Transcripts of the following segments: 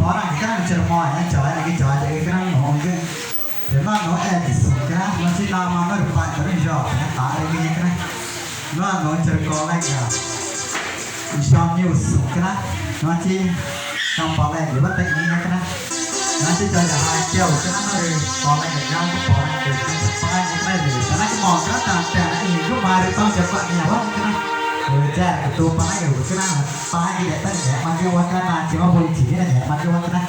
Orang kan cermoy ya, coy lagi coy jadi kan mungkin karena no edis kan masih nama berubah terus job ya tak lagi kan no cerkolek ya Islam news kan masih tampalnya juga tekniknya kan nanti coy dah hasil kan dari kolek yang orang itu sepakat kita dulu karena kita mau kan tanpa ini juga baru tahu siapa nyawa kan Jar, itu mana ya? Karena pagi datang ya, maju wakana, cuma polisi kan ya, maju wakana.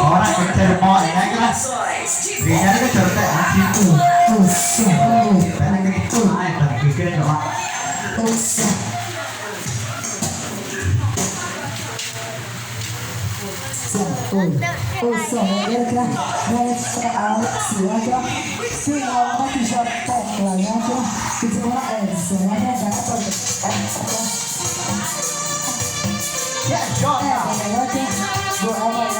Orang kerja mau ya kan? Dia kan cerita itu, karena itu, tapi pikiran cuma. Usahanya kan soal siaga semua bisa teklalnya kan semua semuanya dapat Ya, Jota. Jota.